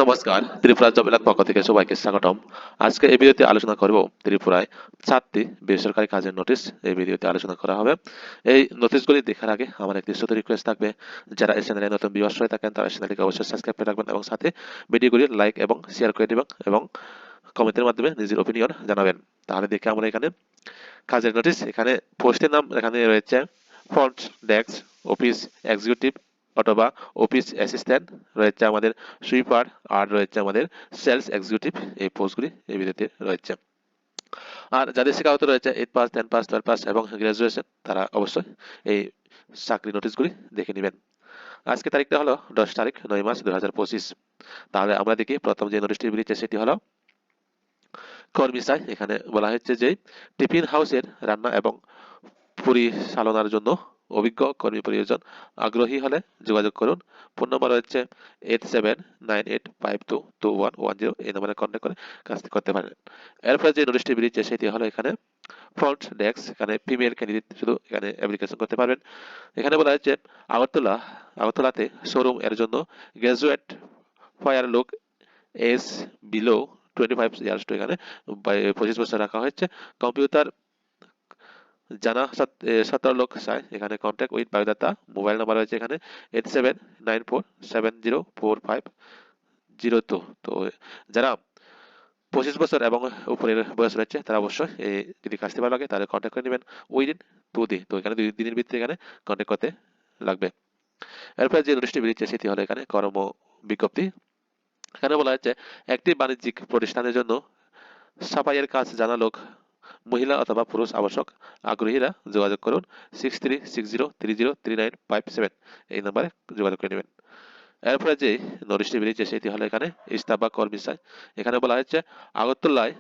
নমস্কার, ত্রিপুরা জব মেলার পক্ষ থেকে সবাইকে স্বাগতম। আজকে এই ভিডিওতে আলোচনা করব ত্রিপুরায় 4টি বেসরকারি কাজের নোটিশ এই ভিডিওতে আলোচনা করা হবে। এই নোটিশগুলি দেখার আগে আমার একটি ছোট রিকোয়েস্ট থাকবে, যারা এই চ্যানেলে নতুন ভিউয়ার্স হয়ে থাকেন তারা চ্যানেলটিকে অবশ্যই সাবস্ক্রাইব করে রাখবেন এবং সাথে ভিডিওগুলি লাইক এবং শেয়ার করে দিবেন এবং কমেন্টের মাধ্যমে নিজের ওপিনিয়ন জানাবেন। তাহলে দেখে আমরা এখানে কাজের নোটিশ, এখানে পোস্টের নাম এখানে রয়েছে ফ্রন্ট ডেস্ক অফিস এক্সিকিউটিভ অথবা অফিস অ্যাসিস্ট্যান্ট, রয়েছে আমাদের সুইপার, আর রয়েছে আমাদের সেলস এক্সিকিউটিভ। এই পোস্টগুলি এই ভিডিওতে রয়েছে। আর যাদের শিক্ষাগত রয়েছে 8 পাস 10 পাস 12 পাস এবং গ্রাজুয়েশন, তারা অবশ্যই এই চাকরি নোটিশগুলি দেখে নেবেন। আজকে তারিখটা হলো 10 তারিখ 9 মাস 2025। তাহলে আমরা দেখি প্রথম যে নোটিশটি বেরিয়েছে সেটি হলো কর্মী চাই। এখানে বলা হচ্ছে যে টিফিন হাউসের রান্না এবং পরিচালনার জন্য অভিজ্ঞ কর্মী প্রয়োজন। আগ্রহী হলে যোগাযোগ করুন। ফোন নম্বর হচ্ছে 8798522110। এই নম্বরে কন্ট্যাক্ট করে কাজটি করতে পারেন। এরপরে যে নোটিশটি বেরিয়েছে সেটি হলো এখানে ফ্রন্ট ডেস্ক, এখানে ফিমেল ক্যান্ডিডেট শুধু এখানে অ্যাপ্লিকেশন করতে পারবেন। এখানে বলা হচ্ছে আগরতলাতে শোরুম এর জন্য graduate fire look age below 25 years to এখানে 25 বছর রাখা হয়েছে। কম্পিউটার জানা 17 লোক চাই। এখানে contact with biodata. Mobile number রয়েছে এখানে 8794704502। তো যারা 25 বছর এবং উপরের বয়স রয়েছে তারা অবশ্যই যদি কাজটি ভালো লাগে তাহলে কন্ট্যাক্ট করে নেবেন উইদিন 2 দিন। তো এখানে 2 দিনের ভিতরে এখানে কন্ট্যাক্ট করতে লাগবে। এরপরে যে নোটিশটি বেরিয়েছে সেটি হলো এখানে কর্ম বিজ্ঞপ্তি। এখানে বলা হচ্ছে একটি বাণিজ্যিক প্রতিষ্ঠানের জন্য সাফাইয়ের কাজ জানা লোক, মহিলা অথবা পুরুষ আবশ্যক। আগ্রহীরা যোগাযোগ করুন 6360303957। এই নম্বরে যোগাযোগ করে নেবেন। এরপরে যে নোটিশটি বেরিয়েছে সেটি হলো এখানে স্টাফ বা কর্মী চাই। এখানে বলা হচ্ছে আগরতলায়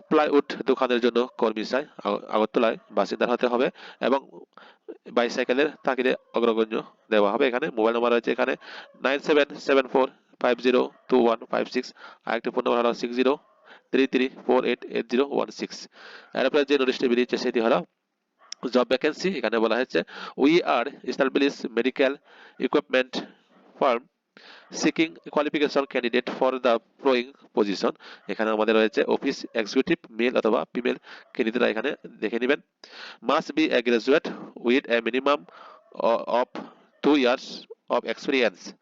প্লাইউড দোকানের জন্য কর্মী চাই। আগরতলায় বাসিন্দা হতে হবে এবং বাইসাইকেলের তাগিদে অগ্রগণ্য দেওয়া হবে। এখানে মোবাইল নম্বর রয়েছে এখানে 9774502156। আরেকটি ফোন নম্বর হলো 6033488016। এরপরে যে নোটিশটি বেরিয়েছে সেটি হলো জব ভ্যাকেন্সি। এখানে বলা হচ্ছে we are establish medical equipment farm seeking qualification candidate for the following position. এখানে আমাদের রয়েছে অফিস এক্সিকিউটিভ, মেল অথবা ফিমেল ক্যান্ডিডেটরা এখানে দেখে নেবেন। Must be a graduate with a minimum of 2 years of experience.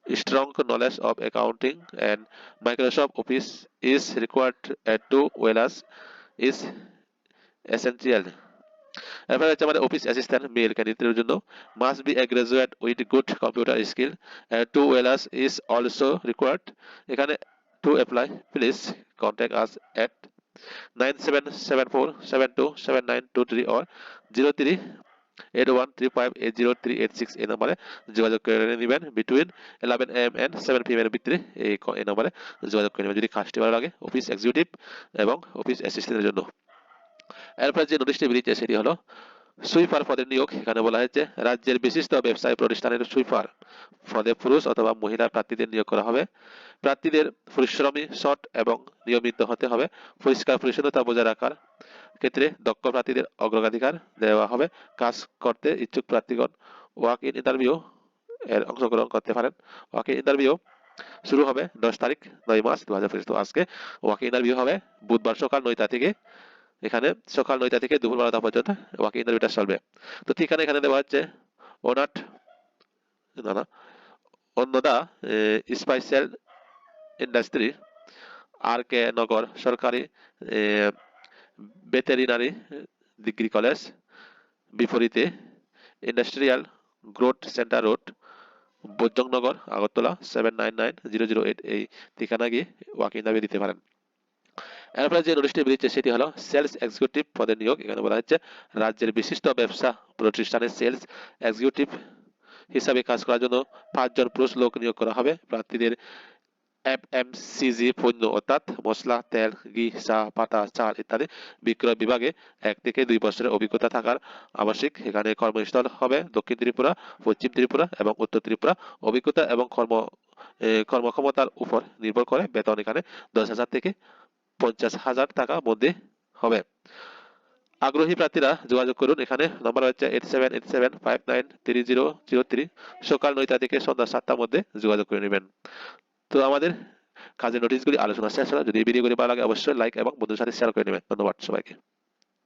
Strong knowledge of accounting and Microsoft Office is required at two whereas is essential. এরপরে হচ্ছে আমাদের অফিস অ্যাসিস্ট্যান্ট মেল ক্যান্ডিডেটের জন্য must be a graduate with good computer skill, two wheelers is also required. এখানে টু apply please contact us at 9774727923 or 0381358038 এই নম্বরে যোগাযোগ করে নেবেন। বিটুইন 11 AM and 7 PM এর ভিতরে এই নম্বরে যোগাযোগ করে নেবেন যদি কাজটি ভালো লাগে অফিস এক্সিকিউটিভ এবং অফিস অ্যাসিস্ট্যান্টের জন্য। এরপরে যে নোটিশটি বেরিয়েছে সেটি হলো সুইপার পদের নিয়োগ। এখানে বলা হয়েছে রাজ্যের বিশিষ্ট ব্যবসায়ী প্রতিষ্ঠানের সুইপার পদে পুরুষ অথবা মহিলা প্রার্থীদের নিয়োগ করা হবে। প্রার্থীদের পরিশ্রমী, সৎ এবং নিয়মিত হতে হবে। পরিষ্কার পরিচ্ছন্নতা বজায় রাখার ক্ষেত্রে দক্ষ প্রার্থীদের অগ্রাধিকার দেওয়া হবে। কাজ করতে ইচ্ছুক প্রার্থীগণ ওয়াক ইন ইন্টারভিউ এর অংশগ্রহণ করতে পারেন। ওয়াক ইন ইন্টারভিউ শুরু হবে 10 তারিখ 9 মাস 2025। তো আজকে ওয়াক ইন ইন্টারভিউ হবে বুধবার সকাল 9টা থেকে, এখানে সকাল 9টা থেকে দুপুর 12টা পর্যন্ত ওয়াক ইন ইন্টারভিউটা চলবে। তো ঠিকানা এখানে দেওয়া হচ্ছে ওনাট না না অন্নদা স্পাইসেল ইন্ডাস্ট্রি, আর কে নগর সরকারি ভেটেরিনারি ডিগ্রি কলেজ বিপরীতে, industrial growth centre road, Baidyanagar, Agartala 799008। এই ঠিকানা গিয়ে ওয়াক ইন ইন্টারভিউ দিতে পারেন। এরপরে যে নোটিশটি বেরিয়েছে সেটি হলো সেলস এক্সিকিউটিভ পদের নিয়োগ। এখানে বলা হচ্ছে রাজ্যের বিশিষ্ট ব্যবসা প্রতিষ্ঠানের সেলস এক্সিকিউটিভ হিসাবে কাজ করার জন্য 5 জন পুরুষ লোক নিয়োগ করা হবে। প্রার্থীদের এফএমসিজি পণ্য অর্থাৎ মশলা, তেল, ঘি, চা পাতা, চাল ইত্যাদি বিক্রয় বিভাগে 1 থেকে 2 বছরের অভিজ্ঞতা থাকার আবশ্যিক। এখানে কর্মস্থল হবে দক্ষিণ ত্রিপুরা, পশ্চিম ত্রিপুরা এবং উত্তর ত্রিপুরা। অভিজ্ঞতা এবং কর্মক্ষমতার উপর নির্ভর করে বেতন এখানে 10,000 থেকে 50,000 টাকা মধ্যে হবে। আগ্রহী প্রার্থীরা যোগাযোগ করুন। এখানে নম্বর হচ্ছে 8787593003। সকাল 9টা থেকে সন্ধ্যা 7টার মধ্যে যোগাযোগ করে নেবেন। তো আমাদের কাজের নোটিশগুলি আলোচনা শেষ হলো। যদি এই ভিডিওগুলি ভালো লাগে অবশ্যই লাইক এবং বন্ধুদের সাথে শেয়ার করে নেবেন। ধন্যবাদ সবাইকে।